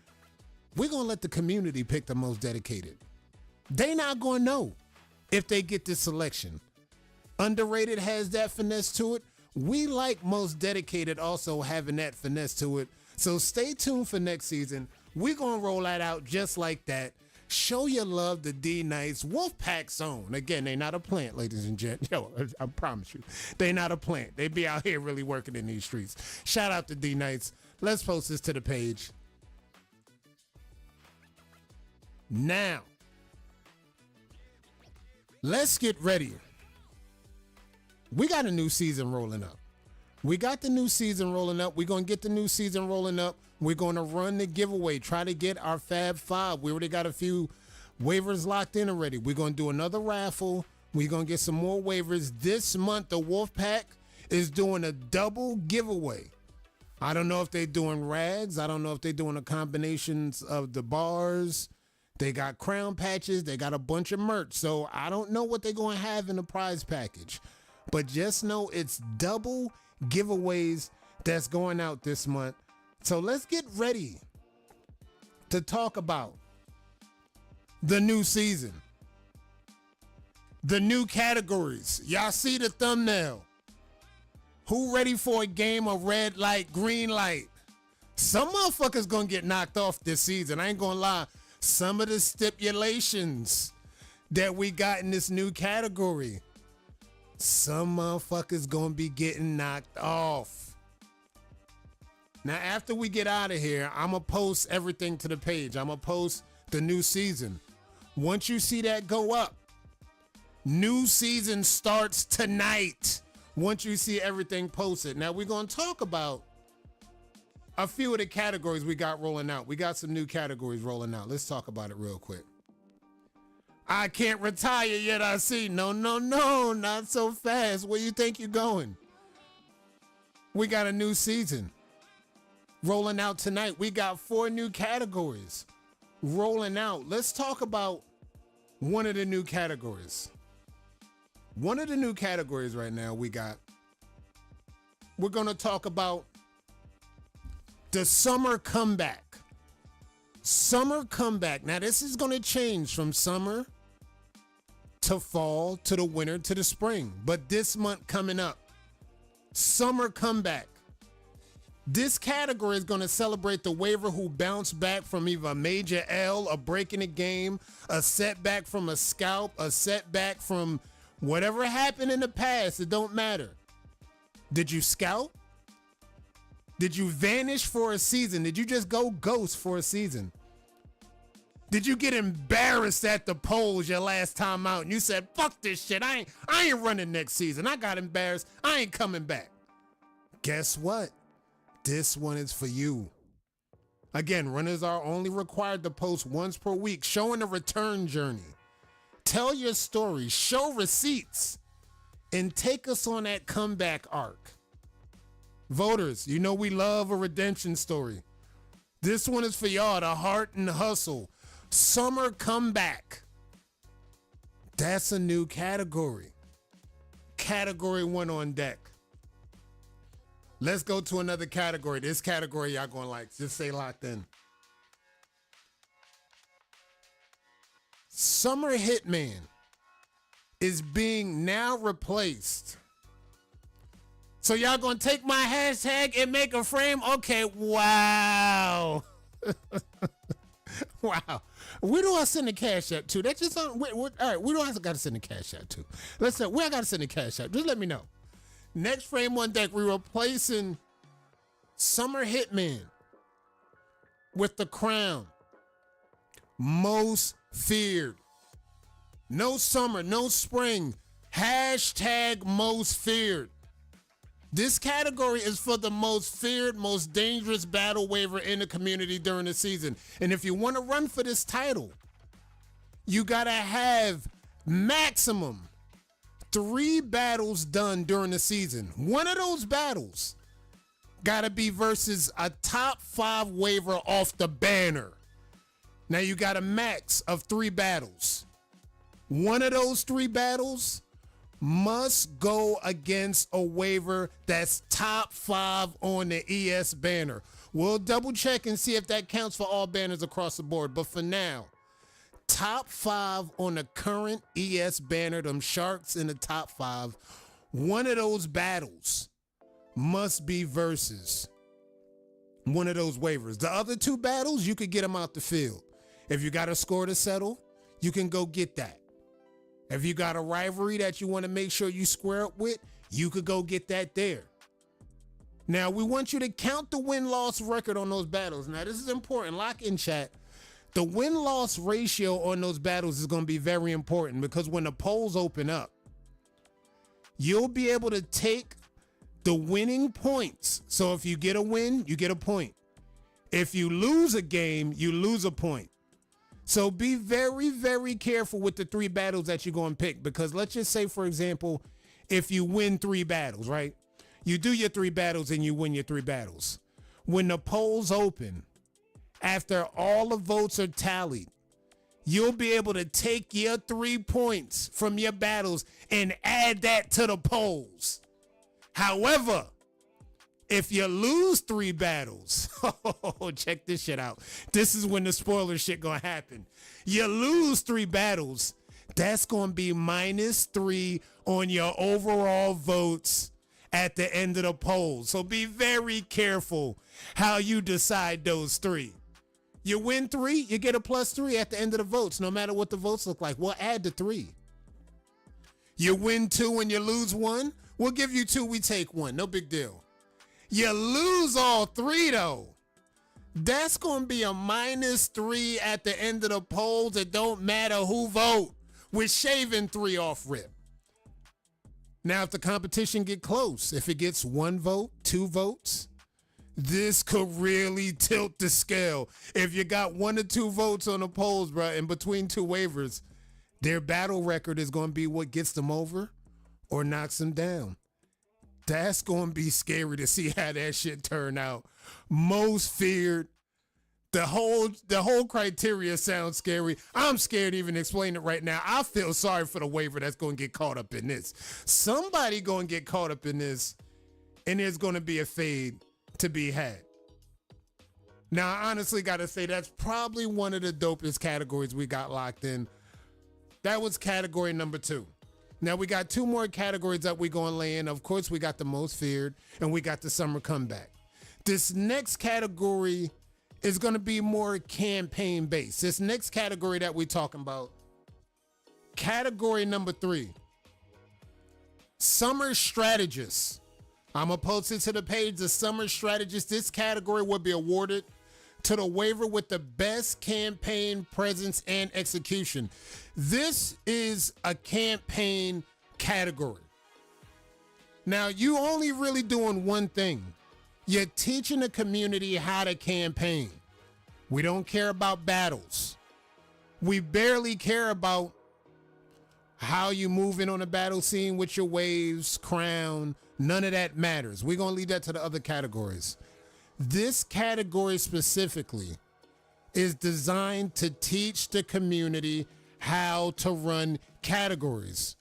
We're going to let the community pick the most dedicated. They not going to know if they get this selection. Underrated has that finesse to it. We like most dedicated also having that finesse to it. So stay tuned for next season. We're going to roll that out just like that. Show your love to D-Nice. Wolfpack Zone. Again, they not a plant, ladies and gents. Yo, I promise you. They not a plant. They be out here really working in these streets. Shout out to D-Nice. Let's post this to the page. Now, let's get ready. We got a new season rolling up. We're going to get the new season rolling up. We're going to run the giveaway, try to get our Fab Five. We already got a few waivers locked in already. We're going to do another raffle. We're going to get some more waivers. This month, the Wolfpack is doing a double giveaway. I don't know if they're doing rags. I don't know if they're doing the combinations of the bars. They got crown patches. They got a bunch of merch. So I don't know what they're going to have in the prize package. But just know it's double giveaways that's going out this month. So let's get ready to talk about the new season. The new categories. Y'all see the thumbnail. Who ready for a game of red light, green light? Some motherfuckers gonna get knocked off this season. I ain't gonna lie. Some of the stipulations that we got in this new category, some motherfuckers gonna be getting knocked off. Now, after we get out of here, I'm gonna post everything to the page. I'm gonna post the new season. Once you see that go up, new season starts tonight. Once you see everything posted. Now, we're gonna talk about a few of the categories we got rolling out. We got some new categories rolling out. Let's talk about it real quick. I can't retire yet, I see. No, not so fast. Where you think you're going? We got a new season rolling out tonight. We got 4 new categories rolling out. Let's talk about one of the new categories. One of the new categories right now we're going to talk about the summer comeback. Summer comeback. Now, this is going to change from summer to fall to the winter to the spring. But this month coming up, summer comeback. This category is going to celebrate the waiver who bounced back from either a major L, a break in the game, a setback from a scalp, a setback from whatever happened in the past. It don't matter. Did you scalp? Did you vanish for a season? Did you just go ghost for a season? Did you get embarrassed at the polls your last time out and you said, fuck this shit, I ain't running next season. I got embarrassed. I ain't coming back. Guess what? This one is for you. Again, runners are only required to post once per week, showing a return journey. Tell your story, show receipts, and take us on that comeback arc. Voters, you know we love a redemption story. This one is for y'all, the heart and hustle. Summer comeback. That's a new category. Category 1 on deck. Let's go to another category. This category y'all gonna like. Just stay locked in. Summer Hitman is being now replaced. So y'all gonna take my hashtag and make a frame? Okay, wow. Wow. Where do I send the cash app to? That's just on, all right, where do I gotta send the cash app to? Let's say, where I gotta send the cash app? Just let me know. Next frame on deck, we're replacing Summer Hitman with the crown. Most feared. No summer, no spring. Hashtag most feared. This category is for the most feared, most dangerous battle waiver in the community during the season. And if you want to run for this title, you got to have maximum 3 battles done during the season. One of those battles got to be versus a top 5 waiver off the banner. Now you got a max of 3 battles. One of those 3 battles must go against a waiver that's top 5 on the ES banner. We'll double check and see if that counts for all banners across the board. But for now, top 5 on the current ES banner, them Sharks in the top 5, one of those battles must be versus one of those waivers. The other 2 battles, you could get them out the field. If you got a score to settle, you can go get that. If you got a rivalry that you want to make sure you square up with, you could go get that there. Now, we want you to count the win-loss record on those battles. Now, this is important. Lock in, chat. The win-loss ratio on those battles is going to be very important because when the polls open up, you'll be able to take the winning points. So if you get a win, you get a point. If you lose a game, you lose a point. So be very, very careful with the 3 battles that you're going to pick, because let's just say, for example, if you win 3 battles, right? You do your 3 battles and you win your 3 battles. When the polls open, after all the votes are tallied, you'll be able to take your 3 points from your battles and add that to the polls. However, if you lose 3 battles, check this shit out. This is when the spoiler shit gonna happen. You lose 3 battles, that's gonna be -3 on your overall votes at the end of the poll. So be very careful how you decide those 3. You win 3, you get a +3 at the end of the votes, no matter what the votes look like. We'll add the 3. You win 2 and you lose 1, we'll give you 2, we take 1. No big deal. You lose all 3 though, that's gonna be a -3 at the end of the polls. It don't matter who vote. We're shaving 3 off rip. Now, if the competition get close, if it gets 1 vote, 2 votes, this could really tilt the scale. If you got 1 or 2 votes on the polls, bro, in between 2 waivers, their battle record is going to be what gets them over or knocks them down. That's going to be scary to see how that shit turn out. Most feared. The whole criteria sounds scary. I'm scared to even explain it right now. I feel sorry for the waiver that's going to get caught up in this. Somebody going to get caught up in this, and there's going to be a fade to be had. Now, I honestly got to say that's probably one of the dopest categories we got locked in. That was category number 2. Now, we got 2 more categories that we going to lay in. Of course, we got the most feared, and we got the summer comeback. This next category is going to be more campaign based. This next category that we're talking about, category number 3, summer strategists. I'm going to post it to the page, the summer strategist. This category will be awarded to the waiver with the best campaign presence and execution. This is a campaign category. Now, you only really doing one thing. You're teaching the community how to campaign. We don't care about battles. We barely care about how you moving on the battle scene with your waves, crown. None of that matters. We're going to leave that to the other categories. This category specifically is designed to teach the community how to run categories.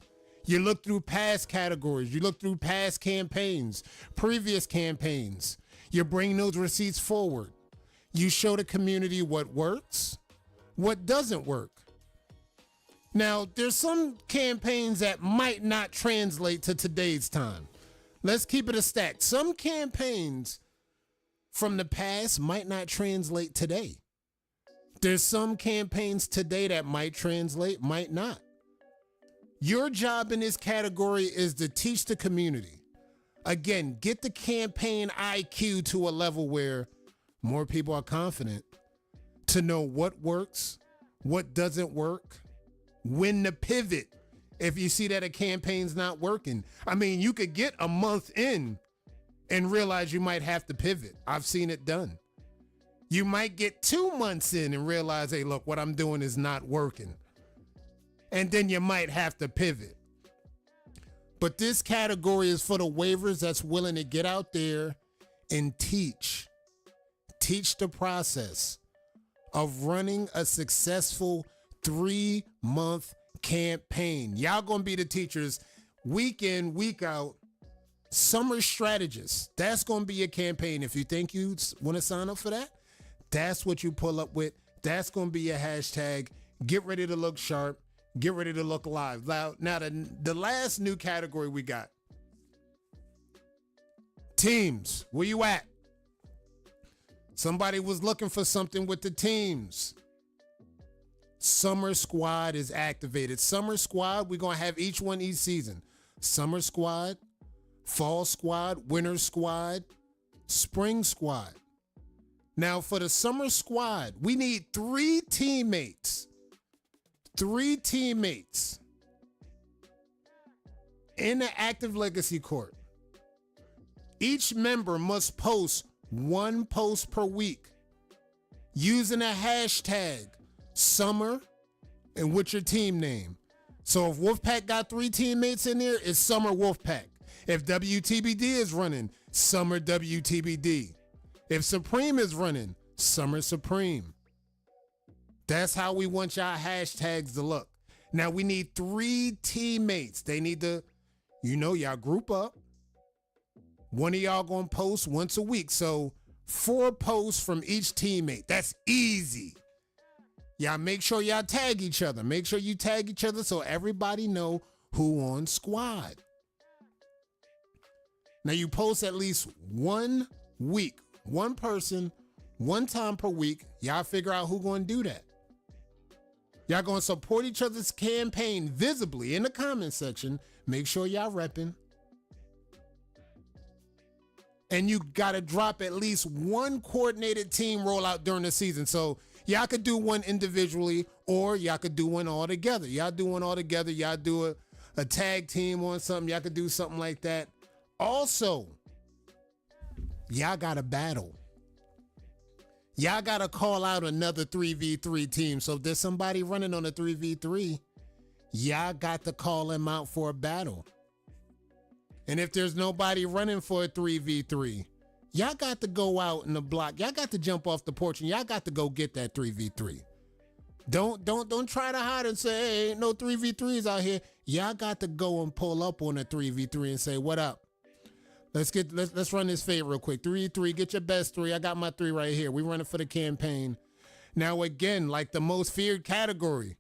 You look through past categories. You look through past campaigns, previous campaigns. You bring those receipts forward. You show the community what works, what doesn't work. Now, there's some campaigns that might not translate to today's time. Let's keep it a stack. Some campaigns from the past might not translate today. There's some campaigns today that might translate, might not. Your job in this category is to teach the community. Again, get the campaign IQ to a level where more people are confident to know what works, what doesn't work, when to pivot if you see that a campaign's not working. I mean, you could get a month in and realize you might have to pivot. I've seen it done. You might get 2 months in and realize, hey, look, what I'm doing is not working. And then you might have to pivot. But this category is for the waivers that's willing to get out there and teach. Teach the process of running a successful 3-month campaign. Y'all gonna be the teachers week in, week out. Summer strategists. That's gonna be your campaign. If you think you want to sign up for that, that's what you pull up with. That's gonna be your hashtag. Get ready to look sharp. Get ready to look live. Now the last new category we got. Teams. Where you at? Somebody was looking for something with the teams. Summer Squad is activated. Summer Squad, we're going to have each one each season. Summer Squad, Fall Squad, Winter Squad, Spring Squad. Now for the Summer Squad, we need 3 teammates. 3 teammates in the active legacy court. Each member must post 1 post per week using a hashtag summer and with your team name. So if Wolfpack got 3 teammates in there, it's Summer Wolfpack. If WTBD is running, Summer WTBD. If Supreme is running, Summer Supreme. That's how we want y'all hashtags to look. Now we need 3 teammates. They need to, y'all group up. One of y'all gonna post once a week. So 4 posts from each teammate. That's easy. Y'all make sure y'all tag each other. Make sure you tag each other so everybody know who on squad. Now you post at least 1 week, 1 person, 1 time per week. Y'all figure out who gonna do that. Y'all gonna support each other's campaign visibly in the comment section. Make sure y'all repping. And you gotta drop at least 1 coordinated team rollout during the season. So y'all could do one individually or y'all could do one all together. Y'all do one all together. Y'all do a tag team on something. Y'all could do something like that. Also, y'all gotta battle. Y'all gotta call out another 3v3 team. So if there's somebody running on a 3v3, y'all got to call them out for a battle. And if there's nobody running for a 3v3, y'all got to go out in the block. Y'all got to jump off the porch and y'all got to go get that 3v3. Don't try to hide and say, hey, ain't no 3v3s out here. Y'all got to go and pull up on a 3v3 and say, what up? Let's run this fade real quick. 3v3, get your best 3. I got my 3 right here. We running for the campaign. Now again, like the most feared category,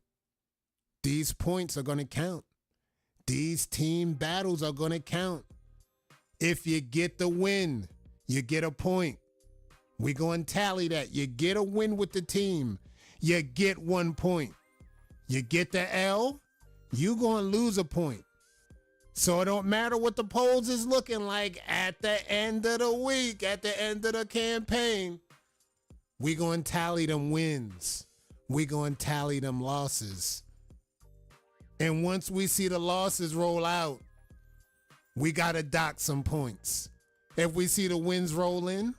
these points are gonna count. These team battles are gonna count. If you get the win, you get a point. We gonna tally that. You get a win with the team, you get 1 point. You get the L, you gonna lose a point. So it don't matter what the polls is looking like at the end of the week, at the end of the campaign. We gonna tally them wins. We gonna tally them losses. And once we see the losses roll out, we gotta dock some points. If we see the wins roll in,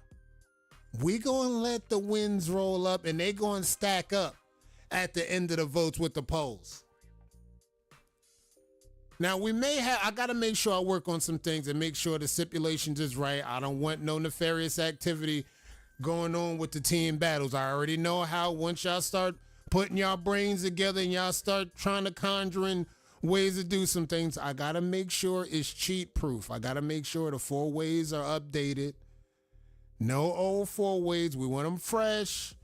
we gonna let the wins roll up and they gonna stack up at the end of the votes with the polls. Now I gotta make sure I work on some things and make sure the stipulations is right. I don't want no nefarious activity going on with the team battles. I already know how once y'all start putting y'all brains together and y'all start trying to conjure in ways to do some things, I gotta make sure it's cheat proof. I gotta make sure the 4 ways are updated. No old 4 ways. We want them fresh.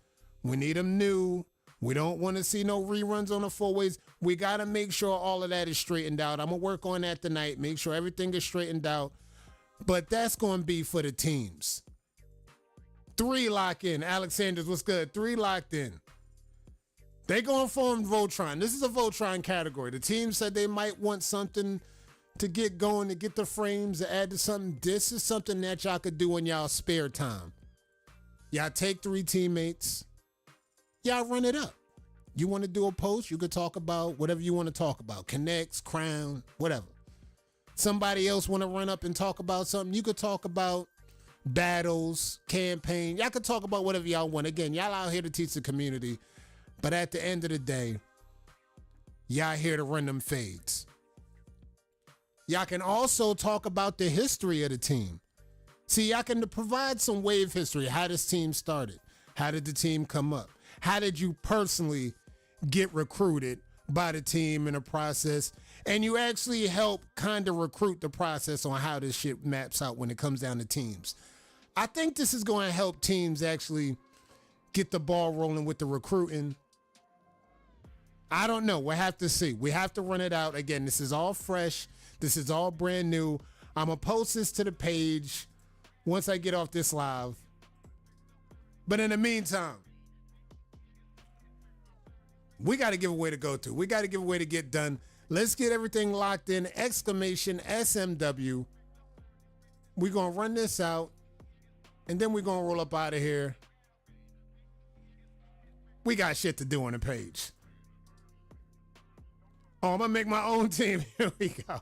We need them new. We don't want to see no reruns on the 4 ways. We got to make sure all of that is straightened out. I'm going to work on that tonight, make sure everything is straightened out. But that's going to be for the teams. 3 lock in. Alexander's, what's good? 3 locked in. They going to form Voltron. This is a Voltron category. The team said they might want something to get going, to get the frames, to add to something. This is something that y'all could do in y'all spare time. Y'all take 3 teammates. Y'all run it up. You want to do a post, you could talk about whatever you want to talk about. Connects, crown, whatever. Somebody else want to run up and talk about something, you could talk about battles, campaign. Y'all could talk about whatever y'all want. Again, y'all out here to teach the community. But at the end of the day, y'all here to run them fades. Y'all can also talk about the history of the team. See, y'all can provide some wave history. How this team started. How did the team come up? How did you personally get recruited by the team in the process? And you actually help kind of recruit the process on how this shit maps out when it comes down to teams. I think this is going to help teams actually get the ball rolling with the recruiting. I don't know. We'll have to see. We have to run it out. Again, this is all fresh. This is all brand new. I'm going to post this to the page once I get off this live. But in the meantime, we got to give a way to go to. We got to give a way to get done. Let's get everything locked in. Exclamation SMW. We're going to run this out. And then we're going to roll up out of here. We got shit to do on the page. Oh, I'm going to make my own team. Here we go.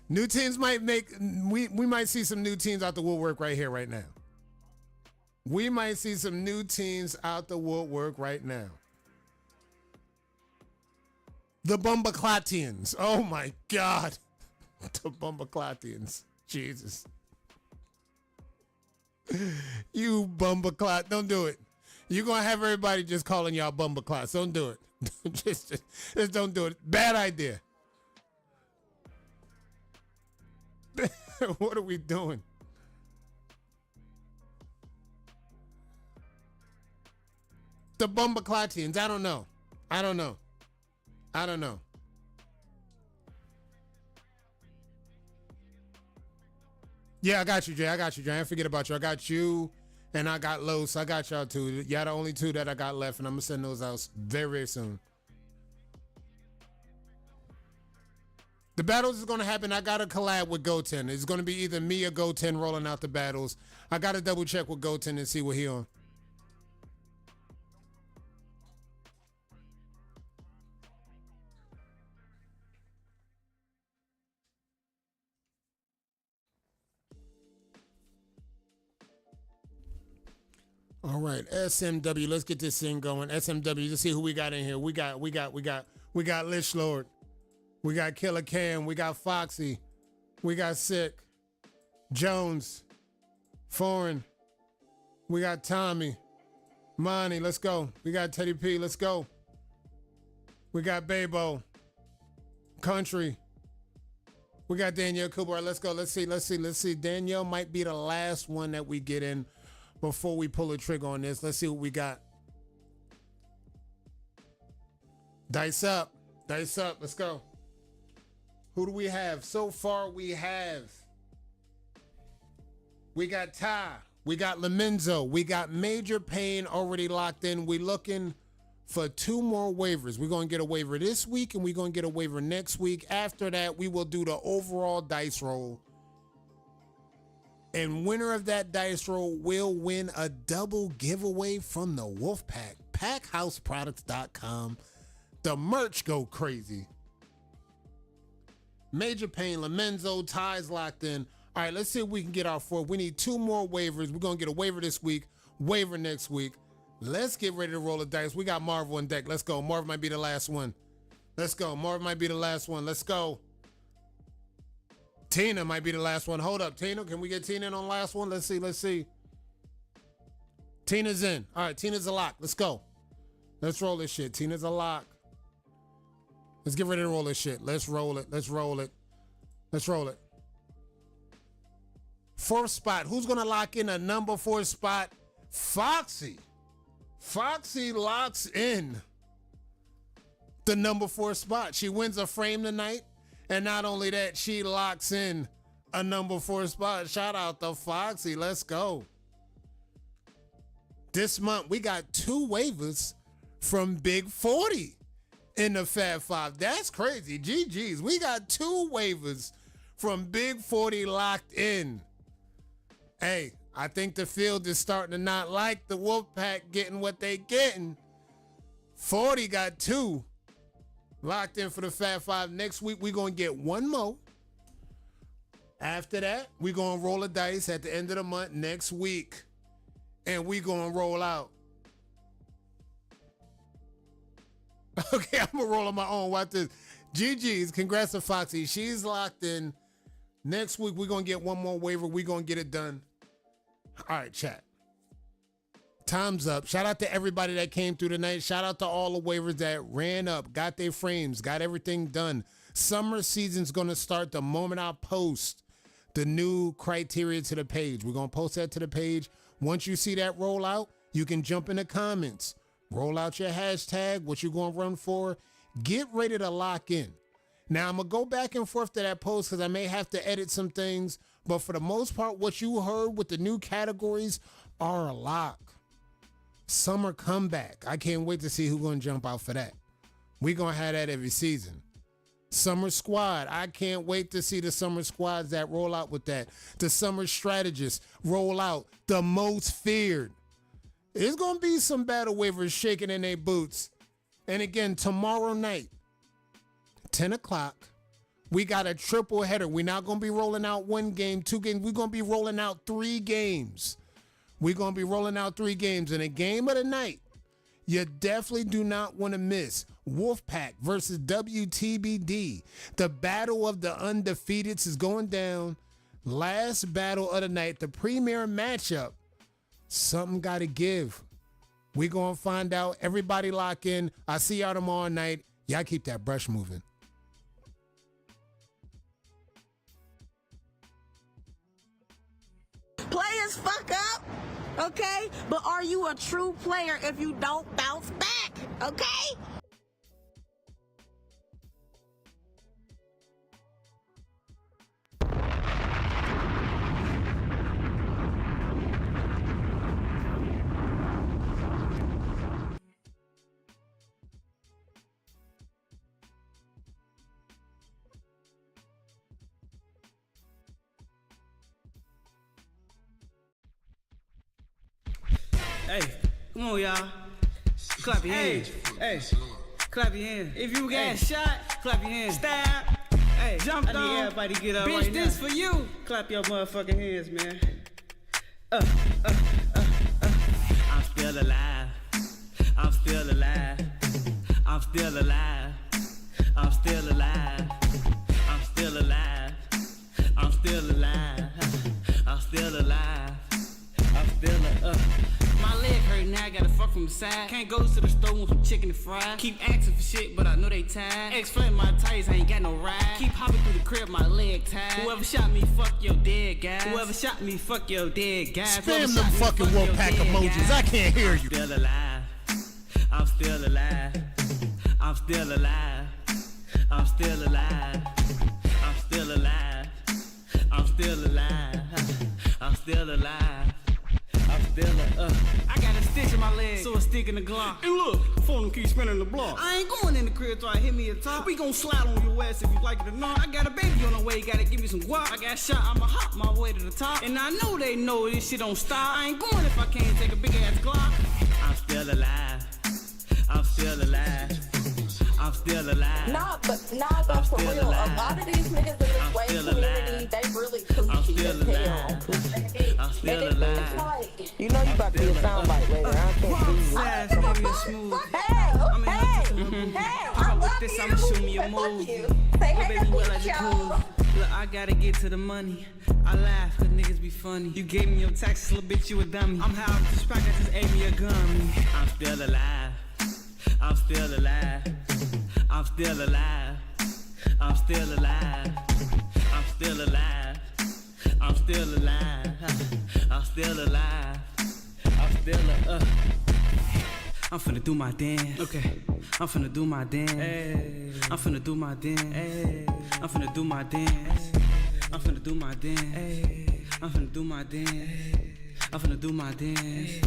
New teams might make, we might see some new teams out the woodwork right here, right now. We might see some new teams out the woodwork right now. The Bumbaclatians. Oh my God. The Bumbaclatians. Jesus. You Bumbaclat. Don't do it. You're going to have everybody just calling y'all bumbleclots. Don't do it. just don't do it. Bad idea. What are we doing? The bumbleclotians. I don't know. Yeah, I got you, Jay. I didn't forget about you. I got you. And I got Los. I got y'all too. Y'all the only two that I got left, and I'm gonna send those out very, very soon. The battles is gonna happen. I got a collab with Goten. It's gonna be either me or Goten rolling out the battles. I gotta double check with Goten and see what he on. All right, SMW. Let's get this thing going. SMW. Let's see who we got in here. We got Lich Lord. We got Killer Cam. We got Foxy. We got Sick. Jones. Foreign. We got Tommy. Monty. Let's go. We got Teddy P. Let's go. We got Babo. Country. We got Danielle Kubar. Let's go. Let's see. Danielle might be the last one that we get in before we pull a trigger on this. Let's see what we got. Dice up. Let's go. Who do we have? So far we got Ty. We got Lomenzo. We got Major Payne already locked in. We looking for 2 more waivers. We're going to get a waiver this week and we're going to get a waiver next week. After that, we will do the overall dice roll. And winner of that dice roll will win a double giveaway from the Wolfpack. PackHouseProducts.com. The merch go crazy. Major Payne, Lomenzo, Ty's locked in. All right, let's see if we can get our 4. We need 2 more waivers. We're going to get a waiver this week, waiver next week. Let's get ready to roll the dice. We got Marvel on deck. Let's go. Marvel might be the last one. Let's go. Marvel might be the last one. Let's go. Tina might be the last one. Hold up, Tina. Can we get Tina in on the last one? Let's see. Tina's in. All right, Tina's a lock. Let's go. Let's roll this shit. Tina's a lock. Let's get ready to roll this shit. Let's roll it. 4th spot. Who's going to lock in a number 4 spot? Foxy. Foxy locks in the number 4 spot. She wins a frame tonight. And not only that, she locks in a number 4 spot. Shout out to Foxy. Let's go. This month, we got 2 waivers from Big 40 in the Fab 5. That's crazy. GG's. We got 2 waivers from Big 40 locked in. Hey, I think the field is starting to not like the Wolfpack getting what they getting. 40 got 2. Locked in for the Fab 5. Next week, we're going to get 1 more. After that, we're going to roll the dice at the end of the month next week. And we're going to roll out. Okay, I'm going to roll on my own. Watch this. GG's. Congrats to Foxy. She's locked in. Next week, we're going to get 1 more waiver. We're going to get it done. All right, chat. Time's up. Shout out to everybody that came through tonight. Shout out to all the waivers that ran up, got their frames, got everything done. Summer season's going to start the moment I post the new criteria to the page. We're going to post that to the page. Once you see that roll out, you can jump in the comments. Roll out your hashtag, what you're going to run for. Get ready to lock in. Now, I'm going to go back and forth to that post because I may have to edit some things. But for the most part, what you heard with the new categories are a lock. Summer comeback. I can't wait to see who's going to jump out for that. We're going to have that every season. Summer squad. I can't wait to see the summer squads that roll out with that. The summer strategists roll out. The most feared. There's going to be some battle waivers shaking in their boots. And again, tomorrow night, 10 o'clock, we got a triple header. We're not going to be rolling out 1 game, 2 games. We're going to be rolling out 3 games. We're going to be rolling out 3 games. And a game of the night, you definitely do not want to miss Wolfpack versus WTBD. The battle of the undefeateds is going down. Last battle of the night, the premier matchup. Something got to give. We gonna find out. Everybody lock in. I'll see y'all tomorrow night. Y'all keep that brush moving. Players fuck up, okay? But are you a true player if you don't bounce back, okay? Hey, come on, y'all. Clap your hands. Hey, clap your hands. If you got shot, clap your hands. Stab. Hey, jumped on. I need everybody to get up right now. Bitch, this for you. Clap your motherfucking hands, man. I'm still alive. I'm still alive. I'm still alive. I'm still alive. I'm still alive. I'm still alive. I'm still alive. I'm still my leg hurt now, I gotta fuck from the side. Can't go to the store with some chicken and fries. Keep asking for shit, but I know they tired. Explain my tires, I ain't got no ride. Keep hopping through the crib, my leg tied. Whoever shot me, fuck your dead guys. Whoever shot me, fuck your dead guys. Spam them fucking Wolfpack emojis. I can't hear you. I'm still alive. I'm still alive. I'm still alive. I'm still alive. I'm still alive. I'm still alive. I'm still alive. I'm still I got a stitch in my leg, so a stick in the Glock. And look, phone keep spinning the block. I ain't going in the crib till I hit me a top. We gon' slide on your ass if you like it or not. I got a baby on the way, gotta give me some guap. I got shot, I'ma hop my way to the top. And I know they know this shit don't stop. I ain't going if I can't take a big ass Glock. I'm still alive. I'm still alive. I'm still alive. Nah, but for real, alive. A lot of these niggas in this white community, they really coochie as hell. I'm still alive. Like, You know you about to be a soundbite later. I can't do you. hey, I love this, you. I'ma show me a Fuck move. you. Oh, Say baby, hey, well, like the cool. Look, I gotta get to the money. I laugh, cause niggas be funny. You gave me your taxes, little bitch, you a dummy. I'm high off the sprack, I just ate me a gummy. I'm still alive. I'm still alive. I'm still alive. I'm still alive. I'm still alive. I'm still alive. I'm still alive. I'm still I'm finna do my dance. Okay. I'm finna do my dance. Hey. I'm finna do my dance. Hey. I'm finna do my dance. I'm finna do my dance. Hey. I'm finna do my dance. I'm finna do my dance.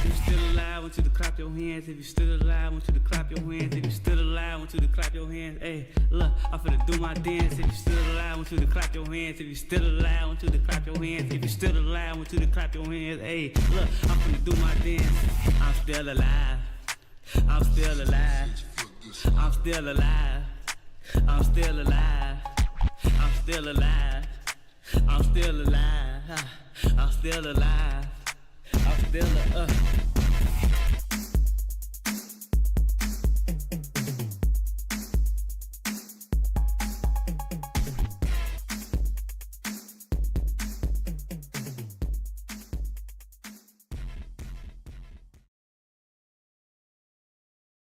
If you still alive, I want you to clap your hands. If you still alive, I want you to clap your hands. If you still alive, I want you to clap your hands. Hey, look, I'm finna do my dance. If you still alive, I want you to clap your hands. If you still alive, I want you to clap your hands. If you still alive, I want you to clap your hands. Hey, look, I'm finna do my dance. I'm still alive. I'm still alive. I'm still alive. I'm still alive. I'm still alive. I'm still alive. I'm still alive. I'm still